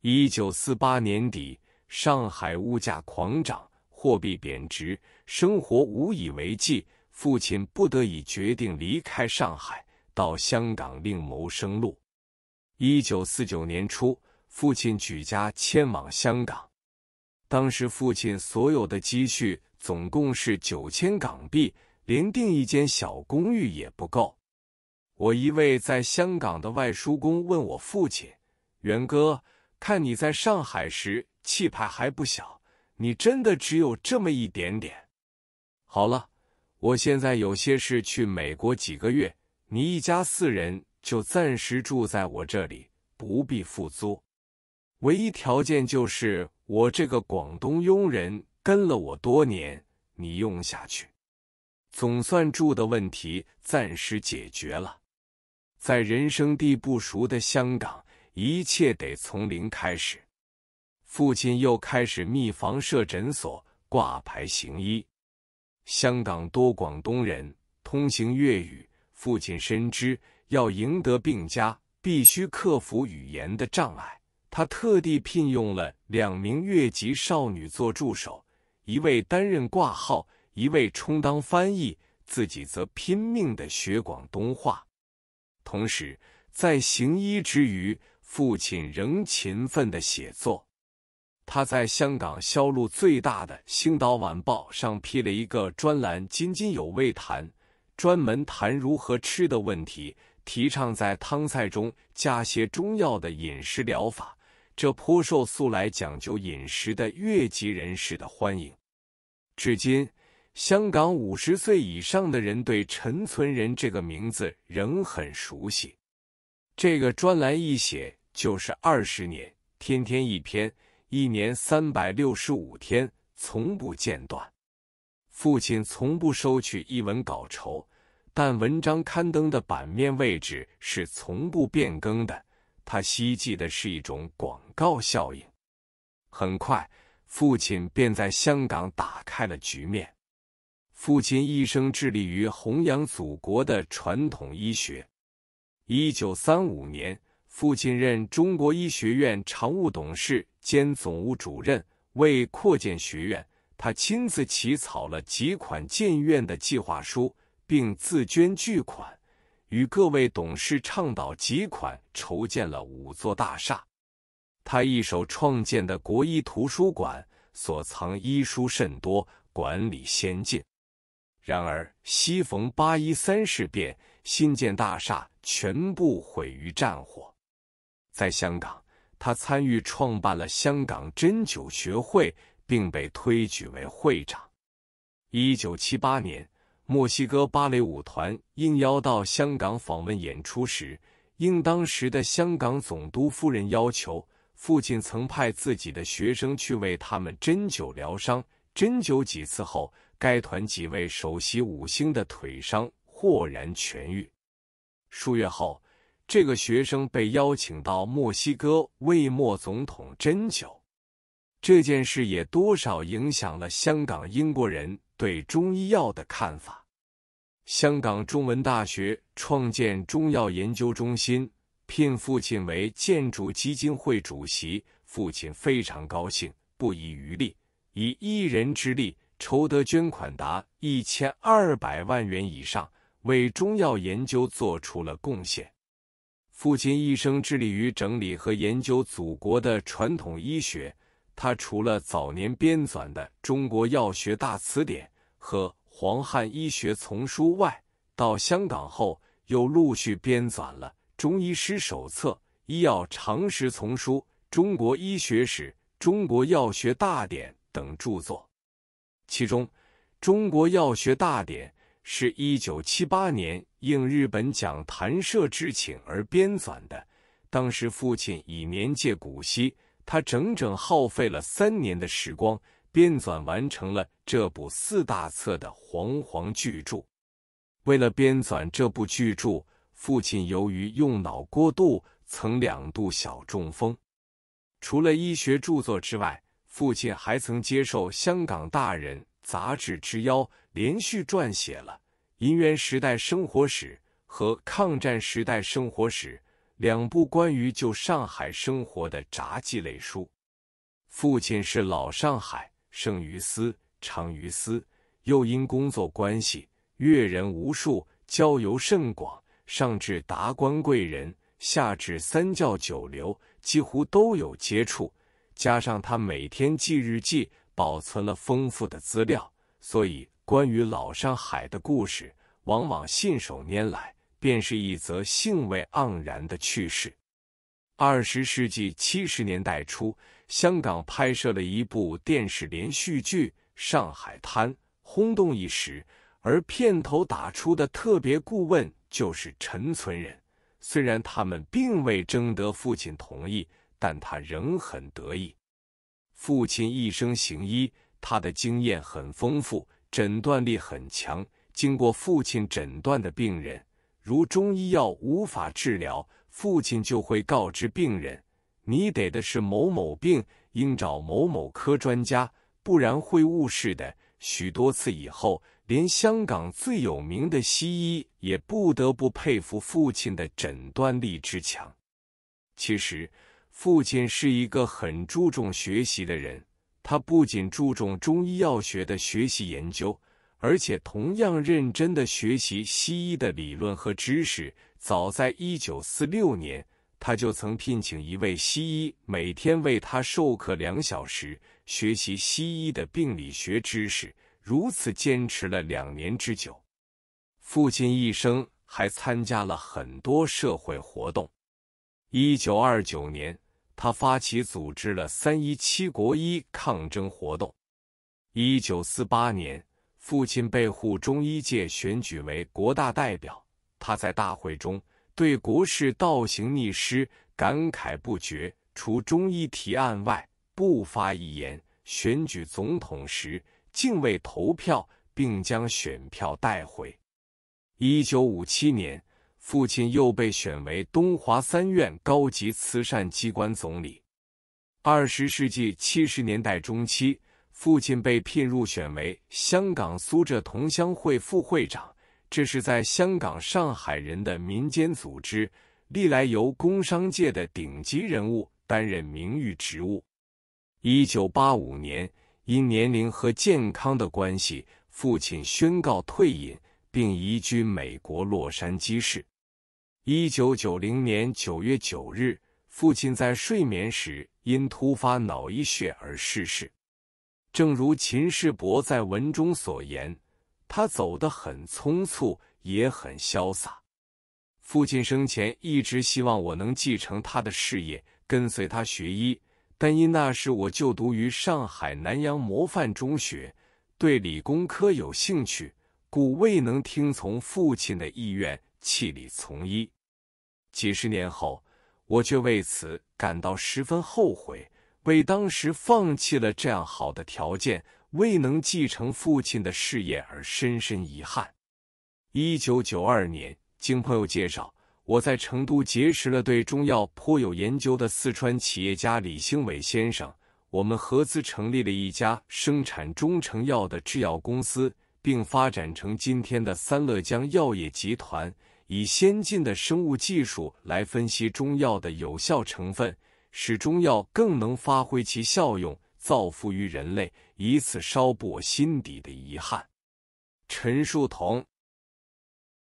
1948年底，上海物价狂涨，货币贬值，生活无以为继，父亲不得已决定离开上海，到香港另谋生路。1949年初，父亲举家迁往香港。当时父亲所有的积蓄总共是9000港币，连订一间小公寓也不够。我一位在香港的外叔公问我父亲：“元哥，看你在上海时气派还不小，你真的只有这么一点点？好了，我现在有些事去美国几个月，你一家4人就暂时住在我这里，不必付租。唯一条件就是我这个广东佣人跟了我多年，你用下去。”总算住的问题暂时解决了。在人生地不熟的香港，一切得从零开始。父亲又开始密房设诊所，挂牌行医。香港多广东人，通行粤语，父亲深知要赢得病家，必须克服语言的障碍。他特地聘用了2名越籍少女做助手，一位担任挂号，一位充当翻译，自己则拼命地学广东话。同时，在行医之余，父亲仍勤奋地写作。他在香港销路最大的《星岛晚报》上批了一个专栏，津津有味谈，专门谈如何吃的问题，提倡在汤菜中加些中药的饮食疗法，这颇受素来讲究饮食的越籍人士的欢迎。至今，香港50岁以上的人对陈存仁这个名字仍很熟悉。这个专栏一写就是20年，天天一篇，一年365天，从不间断。父亲从不收取一文稿酬，但文章刊登的版面位置是从不变更的。他希冀的是一种广告效应。很快，父亲便在香港打开了局面。父亲一生致力于弘扬祖国的传统医学。1935年，父亲任中国医学院常务董事兼总务主任。为扩建学院，他亲自起草了几款建院的计划书，并自捐巨款，与各位董事倡导几款筹建了5座大厦。他一手创建的国医图书馆所藏医书甚多，管理先进。然而，西逢8·13事变，新建大厦全部毁于战火。在香港，他参与创办了香港针灸学会，并被推举为会长。1978年，墨西哥芭蕾舞团应邀到香港访问演出时，应当时的香港总督夫人要求，父亲曾派自己的学生去为他们针灸疗伤。针灸几次后，该团几位首席5星的腿伤豁然痊愈。数月后，这个学生被邀请到墨西哥为墨总统针灸。这件事也多少影响了香港英国人对中医药的看法。香港中文大学创建中药研究中心，聘父亲为建筑基金会主席，父亲非常高兴，不遗余力，以一人之力筹得捐款达1200万元以上，为中药研究做出了贡献。父亲一生致力于整理和研究祖国的传统医学，他除了早年编纂的《中国药学大辞典》和《黄汉医学丛书》外，到香港后又陆续编纂了《中医师手册》《医药常识丛书》《中国医学史》《中国药学大典》等著作。其中，《中国药学大典》是1978年应日本讲坛社之请而编纂的。当时父亲已年届古稀，他整整耗费了3年的时光，编纂完成了这部4大册的煌煌巨著。为了编纂这部巨著，父亲由于用脑过度，曾2度小中风。除了医学著作之外，父亲还曾接受香港大人杂志之邀，连续撰写了《银元时代生活史》和《抗战时代生活史》2部关于就上海生活的札记类书。父亲是老上海，生于斯，长于斯，又因工作关系阅人无数，交游甚广，上至达官贵人，下至三教九流，几乎都有接触。加上他每天记日记，保存了丰富的资料，所以关于老上海的故事往往信手拈来，便是一则兴味盎然的趣事。20世纪70年代初，香港拍摄了一部电视连续剧《上海滩》，轰动一时，而片头打出的特别顾问就是陈存仁。虽然他们并未征得父亲同意，但他仍很得意。父亲一生行医，他的经验很丰富，诊断力很强。经过父亲诊断的病人，如中医药无法治疗，父亲就会告知病人，你得的是某某病，应找某某科专家，不然会误事的。许多次以后，连香港最有名的西医也不得不佩服父亲的诊断力之强。其实，父亲是一个很注重学习的人，他不仅注重中医药学的学习研究，而且同样认真地学习西医的理论和知识。早在1946年，他就曾聘请一位西医，每天为他授课2小时，学习西医的病理学知识，如此坚持了2年之久。父亲一生还参加了很多社会活动。1929年，他发起组织了317国医抗争活动。1948年，父亲被沪中医界选举为国大代表，他在大会中对国事倒行逆施感慨不绝，除中医提案外不发一言。选举总统时竟未投票，并将选票带回。1957年，父亲又被选为东华3院高级慈善机关总理。20世纪70年代中期，父亲被聘入选为香港苏浙同乡会副会长，这是在香港上海人的民间组织，历来由工商界的顶级人物担任名誉职务。1985年，因年龄和健康的关系，父亲宣告退隐，并移居美国洛杉矶市。1990年9月9日，父亲在睡眠时因突发脑溢血而逝世。正如秦世伯在文中所言，他走得很匆促，也很潇洒。父亲生前一直希望我能继承他的事业，跟随他学医，但因那时我就读于上海南洋模范中学，对理工科有兴趣，故未能听从父亲的意愿，弃理从医。几十年后，我却为此感到十分后悔，为当时放弃了这样好的条件，未能继承父亲的事业而深深遗憾。1992年，经朋友介绍，我在成都结识了对中药颇有研究的四川企业家李兴伟先生，我们合资成立了一家生产中成药的制药公司，并发展成今天的三乐江药业集团，以先进的生物技术来分析中药的有效成分，使中药更能发挥其效用，造福于人类，以此稍补我心底的遗憾。陈树桐